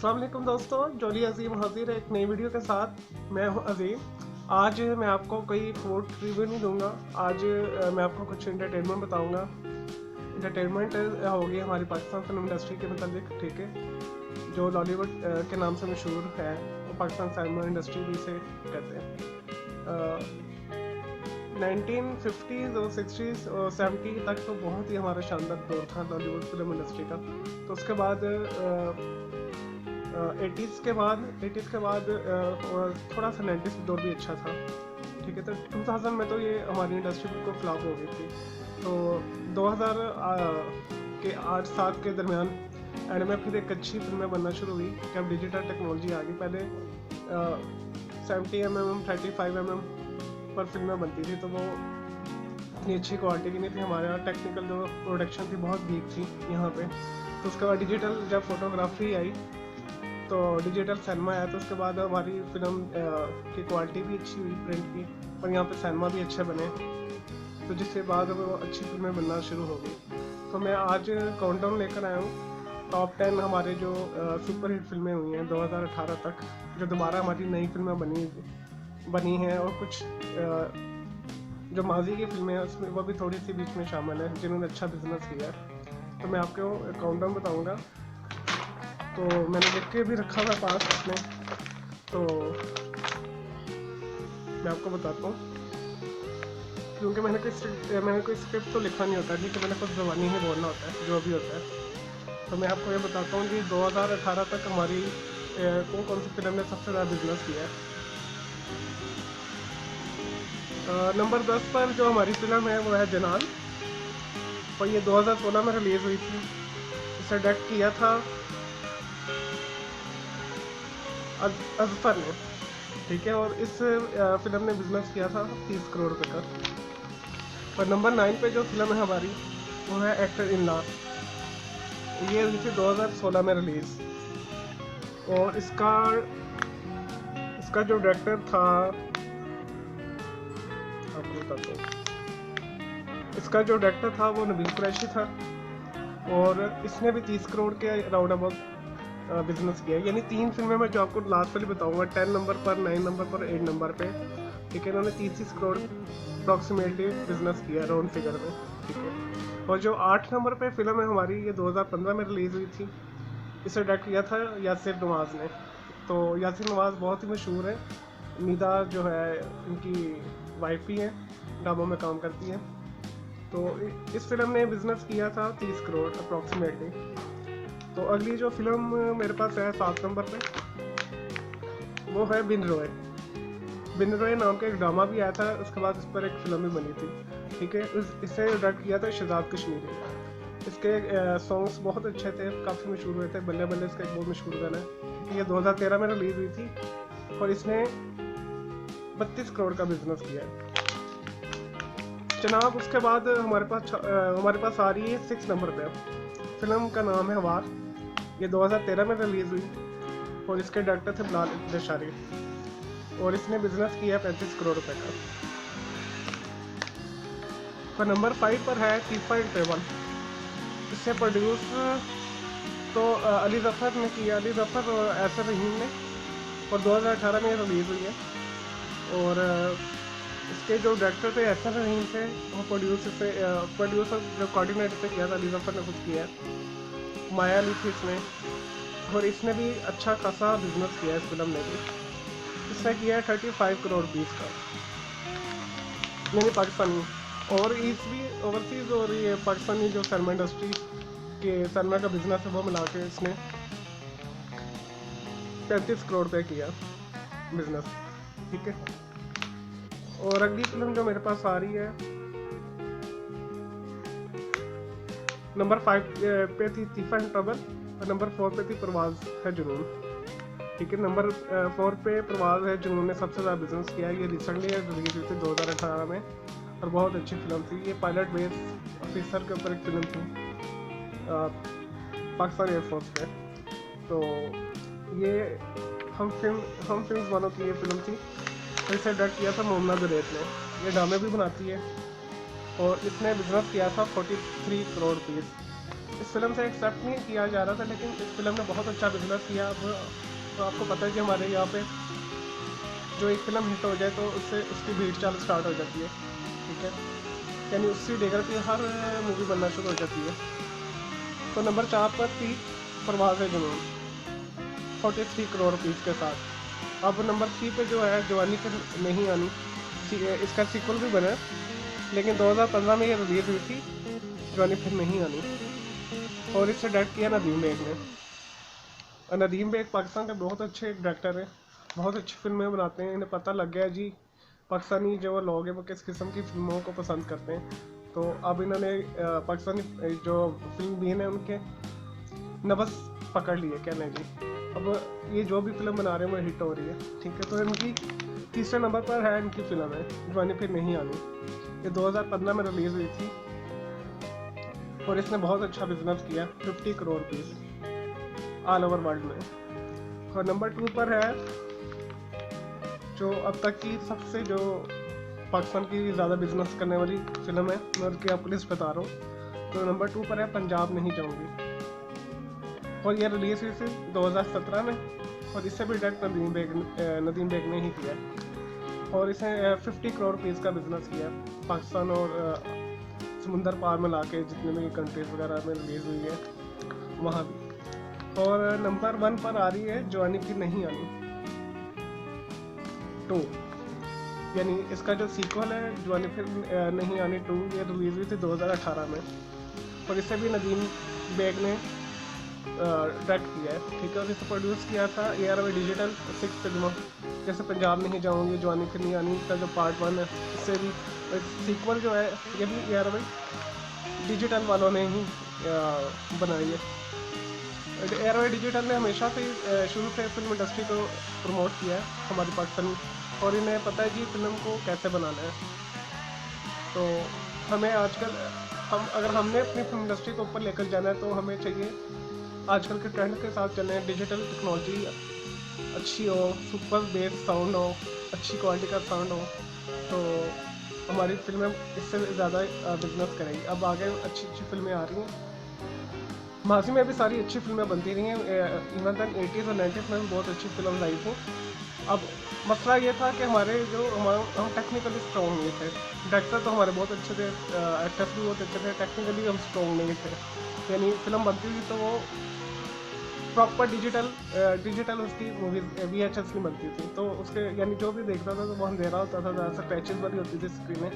अस्सलाम वालेकुम दोस्तों, जोली अजीम हाजिर है एक नई वीडियो के साथ। मैं हूं अजीम। आज मैं आपको कोई फूड रिव्यू नहीं दूंगा। आज मैं आपको कुछ एंटरटेनमेंट बताऊंगा। एंटरटेनमेंट होगी हमारी पाकिस्तान फिल्म इंडस्ट्री के मतलब, ठीक है, जो लॉलीवुड के नाम से मशहूर है, वो पाकिस्तान सिनेमा इंडस्ट्री भी से कहते हैं। 1950s और 60s और 70 तक तो बहुत ही हमारा शानदार दौर था लॉलीवुड फिल्म इंडस्ट्री का। तो उसके बाद 80s के बाद और थोड़ा सा 90s दौर भी अच्छा था, ठीक है। तो 2000 में तो ये हमारी इंडस्ट्री बिल्कुल फ्लॉप हो गई थी। तो 2000 के 8-7 के दरमियान एंड में फिर एक अच्छी फिल्में बनना शुरू हुई जब डिजिटल टेक्नोलॉजी आ गई। पहले 70 mm 35 mm पर फिल्में बनती थी, तो वो इतनी अच्छी क्वालिटी की नहीं थी। हमारे यहाँ टेक्निकल जो प्रोडक्शन थी बहुत वीक थी यहाँ पे। तो उसके बाद डिजिटल जब फोटोग्राफी आई, तो डिजिटल सिनेमा आया, तो उसके बाद हमारी फिल्म की क्वालिटी भी अच्छी हुई प्रिंट की, और यहाँ पे सिनेमा भी अच्छे बने, तो जिसके बाद वो अच्छी फिल्में बनना शुरू हो गई। तो मैं आज काउंटडाउन लेकर आया हूँ टॉप 10 हमारे जो सुपर हिट फिल्में हुई हैं 2018 तक, जो दोबारा हमारी नई फिल्में बनी हैं, और कुछ जो माजी की फिल्में हैं उसमें वो भी थोड़ी सी बीच में शामिल है जिन्होंने अच्छा बिजनेस किया है। तो मैं आपको काउंटडाउन बताऊँगा। तो मैंने लिख के भी रखा हुआ पास अपने, तो मैं आपको बताता हूँ, क्योंकि मैंने कोई स्क्रिप्ट तो लिखा नहीं होता, ठीक है, मैंने खुद ज़बानी ही बोलना होता है जो भी होता है। तो मैं आपको ये बताता हूँ कि 2018 तक हमारी कौन सी फिल्म ने सबसे ज़्यादा बिजनेस किया है। नंबर 10 पर जो हमारी फिल्म है वो है जनान, और ये 2016 में रिलीज़ हुई थी। इसे डायरेक्ट किया था अजफर ने, ठीक है, और इस फिल्म ने बिजनेस किया था 30 करोड़ रुपए का। और नंबर 9 पे जो फिल्म है हमारी वो है एक्टर इन लॉ। ये हुई थी 2016 में रिलीज, और इसका जो डायरेक्टर था, आपको बताता हूँ, इसका जो डायरेक्टर था वो नबील कुरैशी था, और इसने भी 30 करोड़ के राउंड अबाउट बिजनेस किया। यानी 3 फिल्में मैं जो आपको लास्ट वाली बताऊंगा, 10 नंबर पर, 9 नंबर पर, 8 नंबर पे, ठीक है, इन्होंने 30 करोड़ अप्रॉक्सीमेटली बिजनेस किया राउंड फिगर में, ठीक है। और जो 8 नंबर पे फिल्म है हमारी, ये 2015 में रिलीज़ हुई थी। इसे डायरेक्ट किया था यासिर नवाज़ ने। तो यासिर नवाज़ बहुत ही मशहूर है, निदा जो है इनकी वाइफ ही है, ड्रामों में काम करती है। तो इस फिल्म ने बिजनेस किया था 30 करोड़ अप्रॉक्सीमेटली। तो अगली जो फिल्म मेरे पास है 7 नंबर पे, वो है बिन रॉय। बिन रॉय नाम का एक ड्रामा भी आया था, उसके बाद इस पर एक फिल्म भी बनी थी, ठीक है। इसे डायरेक्ट किया था शहजाद कश्मीरी। इसके सॉन्ग्स बहुत अच्छे थे, काफ़ी मशहूर हुए थे। बल्ले बल्ले इसका एक बहुत मशहूर गाना है। ये 2013 में रिलीज हुई थी, और इसने 32 करोड़ का बिजनेस किया है जनाब। उसके बाद हमारे पास आ रही है 6 नंबर पे, फिल्म का नाम है वार। ये 2013 में रिलीज हुई, और इसके डायरेक्टर थे बिलाल दशारी, और इसने बिजनेस किया 35 करोड़ रुपए का। और नंबर 5 पर है तीफा इन ट्रेवल। इससे प्रोड्यूस तो अली जफ़र ने किया, अली जफ़र और ऐसर रहीम ने, और 2018 में रिलीज़ हुई है। और इसके जो डायरेक्टर थे ऐसर रहीम थे, वो प्रोड्यूसर जो कोऑर्डिनेटर से किया था अली जफ़र ने खुद किया है। माया ली थी इसमें, और इसने भी अच्छा खासा बिजनेस किया है इस फिल्म ने भी। इसने किया है 35 करोड़ रुपीज़ का, यानी पाकिस्तानी, और भी ओवरसीज़ और ये पाकिस्तानी जो सिनेमा इंडस्ट्री के सिनेमा का बिजनेस है वो मिला के इसने 35 करोड़ रुपये किया बिजनेस, ठीक है। और अगली फिल्म जो मेरे पास आ रही है नंबर 5 पे थी तीफा इन ट्रबल, और नंबर 4 पे थी परवाज़ है जुनून, ठीक है। नंबर 4 पे परवाज़ है जुनून ने सबसे ज़्यादा बिजनेस किया है। ये रिसेंटली रिलीज हुई थी 2018 में, और बहुत अच्छी फिल्म थी। ये पायलट बेस ऑफिसर के ऊपर एक फिल्म थी पाकिस्तान एयरफोर्स में। तो ये हम फिल्म वालों की ये फिल्म थी। इसे डायरेक्ट किया था मोमना जुरैत ने। ये ड्रामे भी बनाती है, और इसने बिजनेस किया था 43 करोड़ रुपीज़। इस फिल्म से एक्सेप्ट नहीं किया जा रहा था, लेकिन इस फिल्म ने बहुत अच्छा बिजनेस किया। अब तो आपको पता है कि हमारे यहाँ पे जो एक फिल्म हिट हो जाए तो उससे उसकी भीड़ चाल स्टार्ट हो जाती है, ठीक है, यानी उससे डेगर की हर मूवी बनना शुरू हो जाती है। तो नंबर 4 पर थी परवाज़ है जुनून 43 करोड़ रुपीज़ के साथ। अब नंबर 3 पे जो है जवानी फिर नहीं आनी, इसका सीक्वल भी बना, लेकिन 2015 में ये रिलीज़ हुई थी जवानी फिर नहीं आनी, और इसे डायरेक्ट किया नदीम बेग ने। और नदीम बेग पाकिस्तान के बहुत अच्छे डायरेक्टर हैं, बहुत अच्छी फिल्में बनाते हैं। इन्हें पता लग गया जी पाकिस्तानी जो लोग हैं वो किस किस्म की फिल्मों को पसंद करते हैं। तो अब इन्होंने पाकिस्तानी जो फिल्म बीन है उनके नब्ज़ पकड़ लिए कहने जी। अब ये जो भी फिल्म बना रहे हैं वो हिट हो रही है, ठीक है। तो इनकी तीसरे नंबर पर है इनकी फिल्म है जवानी फिर नहीं आनी। ये 2015 में रिलीज़ हुई थी और इसने बहुत अच्छा बिजनेस किया, 50 crore rupees all over world में। और नंबर 2 पर है जो अब तक की सबसे जो पाकिस्तान की ज़्यादा बिजनेस करने वाली फिल्म है, मैं उसकी आपको लिस्ट बता रहा हूँ। तो नंबर 2 पर है पंजाब नहीं जाऊँगी, और ये रिलीज हुई थी 2017 में, और इससे भी डायरेक्ट नदीम बेग ने ही किया, और इसने 50 करोड़ रुपीज़ का बिजनेस किया पाकिस्तान और समुंदर पार में लाके जितने भी कंट्रीज वगैरह में रिलीज़ हुई है वहाँ भी। और नंबर 1 पर आ रही है जवानी फिर नहीं आनी 2, यानी इसका जो सीक्वल है जवानी फिर नहीं आनी 2, ये रिलीज़ हुई थी 2018 में, और इसे भी नदीम बेग ने डायरेक्ट किया है, ठीक है। और इसे प्रोड्यूस किया था ARY डिजिटल 6 फिल्मों, जैसे पंजाब नहीं जाऊँगी, जवानी फिर नहीं आनी का जो पार्ट 1 है, इससे भी सीक्वल जो है ये भी ARY डिजिटल वालों ने ही बनाई है। ARY डिजिटल ने हमेशा से शुरू से फिल्म इंडस्ट्री को प्रमोट किया है हमारी पाकिस्तान, और इन्हें पता है जी फिल्म को कैसे बनाना है। तो हमें आजकल अगर हमने अपनी फिल्म इंडस्ट्री को ऊपर लेकर जाना है तो हमें चाहिए आजकल के ट्रेंड के साथ चलना है। डिजिटल टेक्नोलॉजी अच्छी हो, सुपर बेस साउंड हो, अच्छी क्वालिटी का साउंड हो, तो हमारी फिल्में इससे ज़्यादा बिजनेस करेंगी। अब आगे अच्छी अच्छी फिल्में आ रही हैं, माजी में भी सारी अच्छी फिल्में बनती रही हैं, इवन तक 80s और 90s में भी बहुत अच्छी फिल्म आई थी। अब मसला ये था कि हम टेक्निकली स्ट्रॉन्ग नहीं थे, डायरेक्टर तो हमारे बहुत अच्छे थे, एक्टर्स भी बहुत अच्छे थे, टेक्निकली हम स्ट्रॉन्ग नहीं थे, यानी फिल्म बनती थी तो वो प्रॉपर डिजिटल उसकी मूवीज VHS की बनती थी, तो उसके यानी जो भी देखता था तो वो अंधेरा होता था, ज़्यादा पैचेस वाली होती थी स्क्रीनें,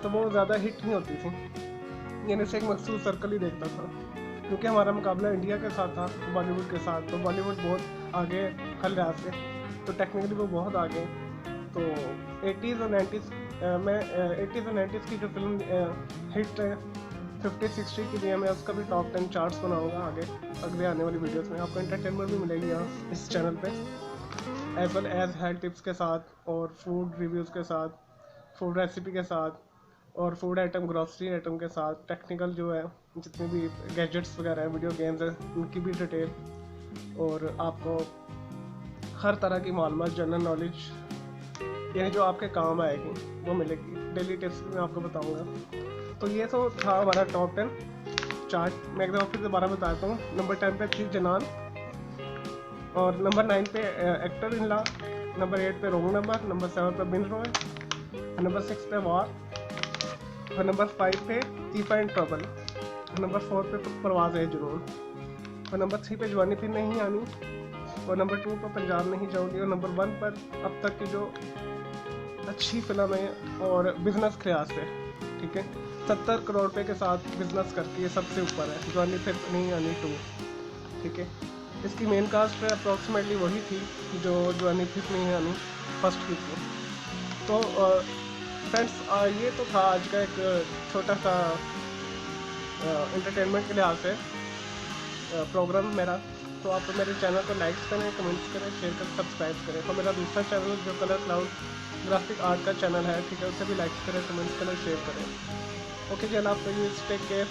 तो वो ज़्यादा हिट नहीं होती थी, यानी से एक मखसूस सर्कल ही देखता था। क्योंकि हमारा मुकाबला इंडिया के साथ था, बॉलीवुड के साथ, तो बॉलीवुड बहुत आगे हर लिहाज से, तो टेक्निकली वो बहुत आगे। तो 80s और 90s में 80s और 90s की जो फिल्म हिट है 50-60 की भी मैं उसका भी टॉप 10 चार्ट्स बनाऊंगा अगले आने वाली वीडियोस में। आपको एंटरटेनमेंट भी मिलेगी यहाँ इस चैनल पे, as well as health tips के साथ और फूड रिव्यूज़ के साथ, फूड रेसिपी के साथ, और फूड आइटम, ग्रॉसरी आइटम के साथ, टेक्निकल जो है जितने भी गैजेट्स वगैरह हैं, वीडियो गेम्स हैं, उनकी भी डिटेल, और आपको हर तरह की मालूमात, जनरल नॉलेज, यानी जो आपके काम आएगी वो मिलेगी। डेली टिप्स मैं आपको बताऊंगा। तो ये तो था हमारा टॉप 10 चार्ट। मैं एकदम फिर दोबारा बताता हूँ। नंबर 10 पे थी जनान, और नंबर 9 पे एक्टर इन लॉ, नंबर 8 पे रोंग नंबर 7 पे बिन रॉय, नंबर 6 पे वार, और नंबर 5 पे टीपा एंड ट्रबल, नंबर 4 पे परवाज़ है जुनून, और नंबर 3 पे जवानी फिर नहीं आनी, और नंबर 2 पर पंजाब नहीं जाऊँगी, और नंबर 1 पर अब तक की जो अच्छी फिल्म है और बिजनेस के लिहाज से, ठीक है, 70 करोड़ रुपए के साथ बिजनेस करके ये सबसे ऊपर है जवानी फिर नहीं आनी 2, ठीक है। इसकी मेन कास्ट अप्रॉक्सीमेटली वही थी जो जवानी फिर नहीं आनी फर्स्ट की थी। तो फ्रेंड्स ये तो था आज का एक छोटा सा एंटरटेनमेंट के लिहाज से प्रोग्राम मेरा। तो आप मेरे चैनल को लाइक्स करें, कमेंट्स करें, शेयर करें, सब्सक्राइब करें। तो मेरा दूसरा चैनल जो कलर क्लाउड ग्राफिक आर्ट का चैनल है, ठीक है, उसे भी लाइक्स करें, कमेंट्स करें, शेयर करें। ओके जी, अल्लाह हाफ़िज़, टेक केयर।